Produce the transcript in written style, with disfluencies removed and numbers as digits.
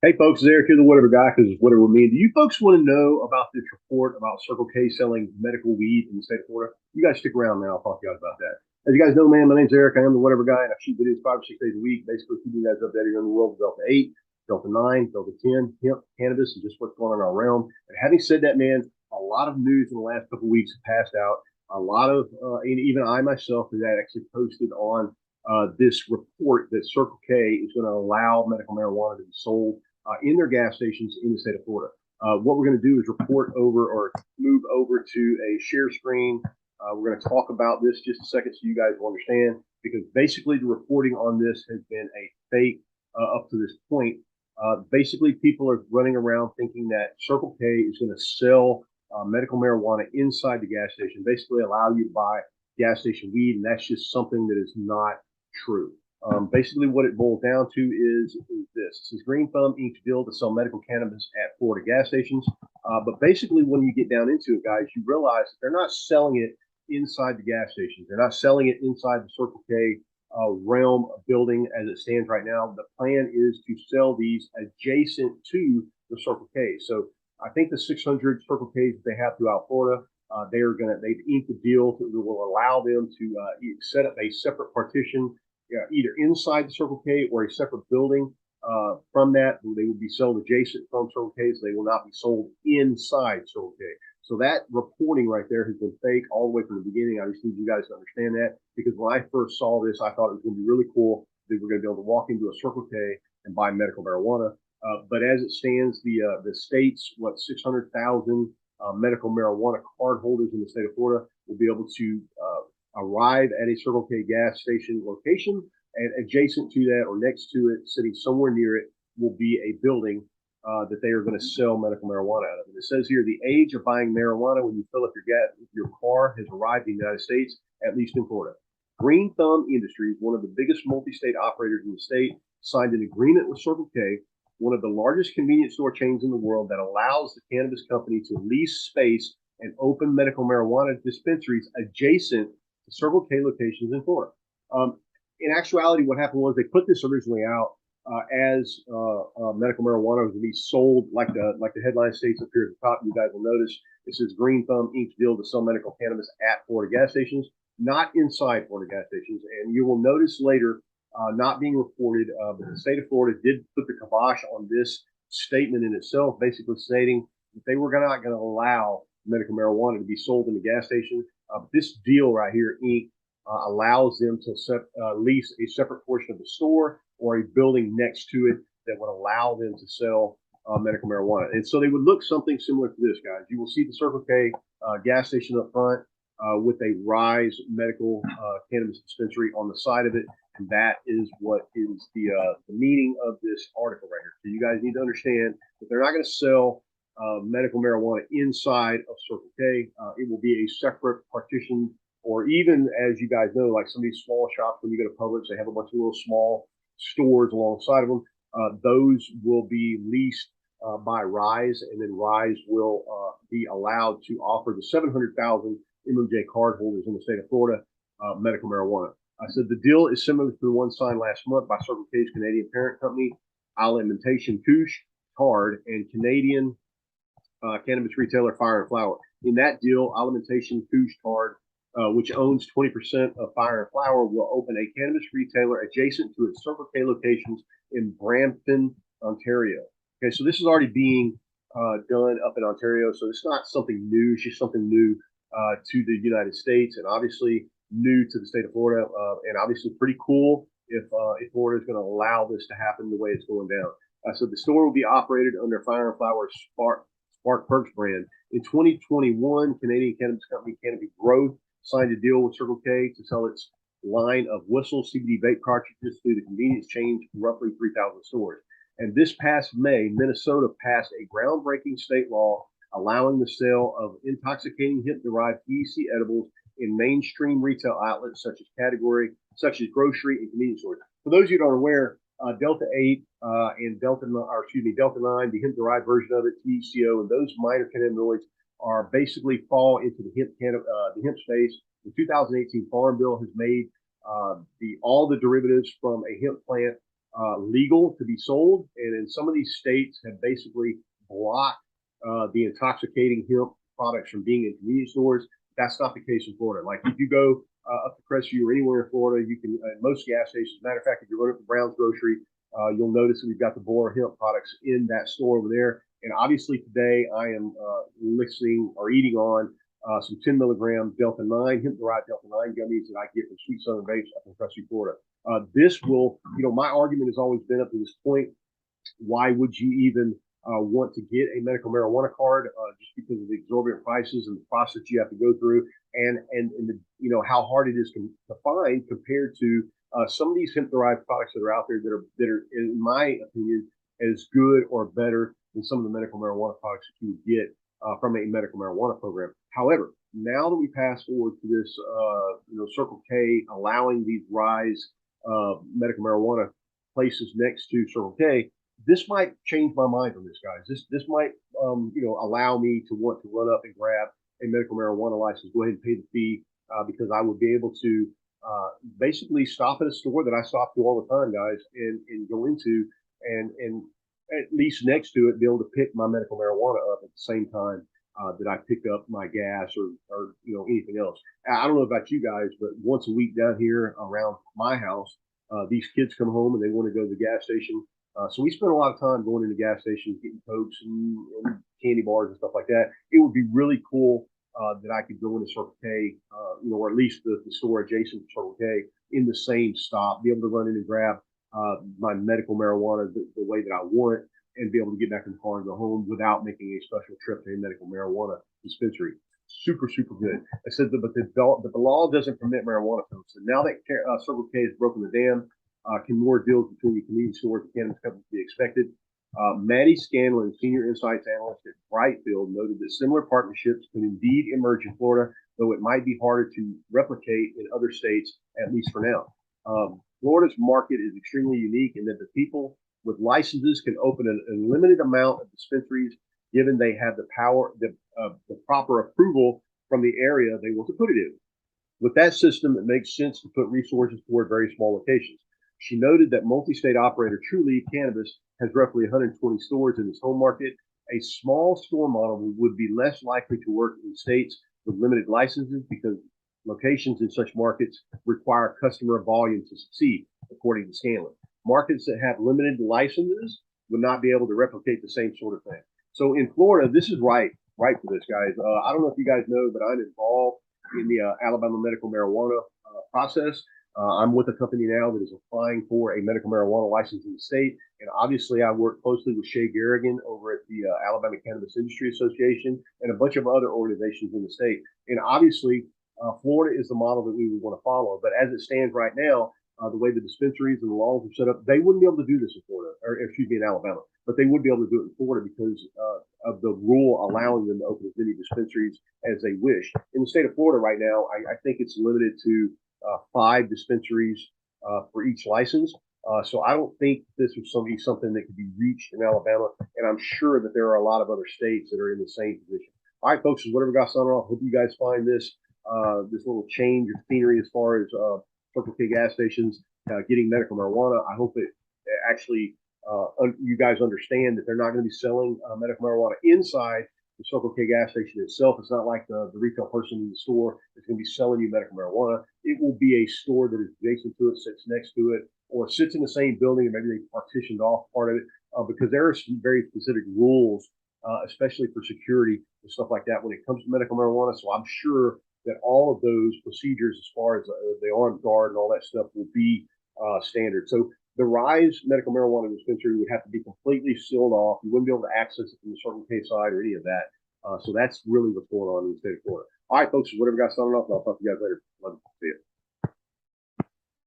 Hey folks, it's Eric here, the Whatever Guy, because it's whatever we mean. Do you folks want to know about this report about Circle K selling medical weed in the state of Florida? You guys stick around, man. I'll talk to you guys about that. As you guys know, man, my name's Eric. I am the Whatever Guy, and I shoot videos 5 or 6 days a week, basically keeping you guys updated on the world of Delta 8, Delta 9, Delta 10, hemp, cannabis, and just what's going on in our realm. And having said that, man, a lot of news in the last couple of weeks have passed out. A lot of, and even I myself has actually posted on this report that Circle K is going to allow medical marijuana to be sold in their gas stations in the state of Florida. What we're going to do is report over or move over to a share screen. We're going to talk about this just a second so you guys will understand, because basically the reporting on this has been a fake up to this point. Basically, people are running around thinking that Circle K is going to sell medical marijuana inside the gas station, basically allow you to buy gas station weed, and that's just something that is not true. Basically, what it boils down to is this. This is Green Thumb Inc.'s deal to sell medical cannabis at Florida gas stations. But basically, when you get down into it, guys, you realize that they're not selling it inside the gas stations. They're not selling it inside the Circle K realm building as it stands right now. The plan is to sell these adjacent to the Circle K. So I think the 600 Circle Ks that they have throughout Florida, they've inked a deal that will allow them to set up a separate partition, either inside the Circle K or a separate building from that. They will be sold adjacent from Circle K, so they will not be sold inside Circle K. So that reporting right there has been fake all the way from the beginning. I just need you guys to understand that, because when I first saw this, I thought it was going to be really cool that we're going to be able to walk into a Circle K and buy medical marijuana. But as it stands, the state's 600,000 medical marijuana card holders in the state of Florida will be able to arrive at a Circle K gas station location, and adjacent to that or next to it, sitting somewhere near it, will be a building that they are going to sell medical marijuana out of. And it says here, the age of buying marijuana when you fill up your car has arrived in the United States, at least in Florida. Green Thumb Industries, one of the biggest multi-state operators in the state, signed an agreement with Circle K, one of the largest convenience store chains in the world, that allows the cannabis company to lease space and open medical marijuana dispensaries adjacent to Circle K locations in Florida. In actuality, what happened was they put this originally out as medical marijuana was to be sold, like the headline states up here at the top. You guys will notice it says Green Thumb Inc.'s deal to sell medical cannabis at Florida gas stations, not inside Florida gas stations. And you will notice later, not being reported, but the state of Florida did put the kibosh on this statement in itself, basically stating that they were not going to allow medical marijuana to be sold in the gas station. This deal right here, Inc., allows them to lease a separate portion of the store or a building next to it that would allow them to sell medical marijuana. And so they would look something similar to this, guys. You will see the Circle K gas station up front with a Rise medical cannabis dispensary on the side of it. And that is what is the meaning of this article right here. So you guys need to understand that they're not going to sell medical marijuana inside of Circle K. It will be a separate partition, or even, as you guys know, like some of these small shops, when you go to Publix, they have a bunch of little small stores alongside of them. Those will be leased by Rise, and then Rise will be allowed to offer the 700,000 MMJ card holders in the state of Florida medical marijuana. I said the deal is similar to the one signed last month by Circle K's Canadian parent company, Alimentation Couche-Tard, and Canadian cannabis retailer Fire and Flower. In that deal, Alimentation Couche-Tard, which owns 20% of Fire and Flower, will open a cannabis retailer adjacent to its Circle K locations in Brampton, Ontario. Okay, so this is already being done up in Ontario, so it's not something new. It's just something new to the United States, and obviously new to the state of Florida, and obviously pretty cool if Florida is going to allow this to happen the way it's going down. So the store will be operated under Fire and Flower Spark Perks brand. In 2021, Canadian cannabis company Canopy Growth signed a deal with Circle K to sell its line of Whistle CBD vape cartridges through the convenience chain to roughly 3,000 stores. And this past May, Minnesota passed a groundbreaking state law allowing the sale of intoxicating hemp-derived THC edibles in mainstream retail outlets such as grocery and convenience stores. For those of you who aren't aware, Delta 8 and Delta 9, the hemp-derived version of it, THC-O, and those minor cannabinoids are basically fall into the hemp space. The 2018 Farm Bill has made all the derivatives from a hemp plant legal to be sold, and in some of these states have basically blocked the intoxicating hemp products from being in convenience stores. That's not the case in Florida. Like if you go up to Crestview or anywhere in Florida, you can most gas stations. Matter of fact, if you go to Brown's Grocery, you'll notice that we've got the Boar hemp products in that store over there. And obviously today I am listening or eating on some 10 milligram Delta 9, hemp-derived Delta 9 gummies that I get from Sweet Southern Base up in Crestview, Florida. This will, my argument has always been up to this point, why would you even want to get a medical marijuana card just because of the exorbitant prices and the process you have to go through and the, how hard it is to find compared to some of these hemp-derived products that are out there that are, in my opinion, as good or better than some of the medical marijuana products that you would get from a medical marijuana program. However, now that we pass forward to this, Circle K allowing these rise medical marijuana places next to Circle K, this might change my mind on this, guys. This might, allow me to want to run up and grab a medical marijuana license, go ahead and pay the fee because I would be able to basically stop at a store that I stop to all the time, guys, and go into and at least next to it, be able to pick my medical marijuana up at the same time that I pick up my gas or anything else. I don't know about you guys, but once a week down here around my house, these kids come home and they want to go to the gas station. So we spend a lot of time going into gas stations, getting Cokes and candy bars and stuff like that. It would be really cool that I could go into Circle K, or at least the store adjacent to Circle K in the same stop, be able to run in and grab my medical marijuana the way that I want and be able to get back in the car and go home without making a special trip to a medical marijuana dispensary. Super, super good. I said, but the law doesn't permit marijuana folks. And now that Circle K has broken the dam, can more deals between the convenience stores and cannabis companies be expected? Maddie Scanlon, Senior Insights Analyst at Brightfield, noted that similar partnerships can indeed emerge in Florida, though it might be harder to replicate in other states, at least for now. Florida's market is extremely unique in that the people with licenses can open an unlimited amount of dispensaries, given they have the power, the proper approval from the area they want to put it in. With that system, it makes sense to put resources toward very small locations. She noted that multi-state operator Trulieve Cannabis has roughly 120 stores in its home market. A small store model would be less likely to work in states with limited licenses because locations in such markets require customer volume to succeed, according to Scanlon. Markets that have limited licenses would not be able to replicate the same sort of thing. So in Florida, this is right for this, guys. I don't know if you guys know, but I'm involved in the Alabama medical marijuana process. I'm with a company now that is applying for a medical marijuana license in the state. And obviously, I work closely with Shay Garrigan over at the Alabama Cannabis Industry Association and a bunch of other organizations in the state. And obviously, Florida is the model that we would want to follow. But as it stands right now, the way the dispensaries and the laws are set up, they wouldn't be able to do this in Florida, or excuse me, in Alabama. But they would be able to do it in Florida because of the rule allowing them to open as many dispensaries as they wish. In the state of Florida right now, I think it's limited to 5 dispensaries for each license. So I don't think this was something that could be reached in Alabama. And I'm sure that there are a lot of other states that are in the same position. All right, folks, is whatever got signing off. Hope you guys find this little change of scenery as far as Circle K gas stations getting medical marijuana. I hope it actually you guys understand that they're not going to be selling medical marijuana inside the Circle K gas station itself. It's not like the retail person in the store is going to be selling you medical marijuana. It will be a store that is adjacent to it, sits next to it, or sits in the same building, and maybe they partitioned off part of it because there are some very specific rules, especially for security and stuff like that when it comes to medical marijuana. So I'm sure that all of those procedures, as far as the armed guard and all that stuff, will be standard. So the Rise medical marijuana dispensary would have to be completely sealed off. You wouldn't be able to access it from the Circle K side or any of that. So that's really what's going on in the state of Florida. All right, folks, whatever got signing off, I'll talk to you guys later. Love to see you.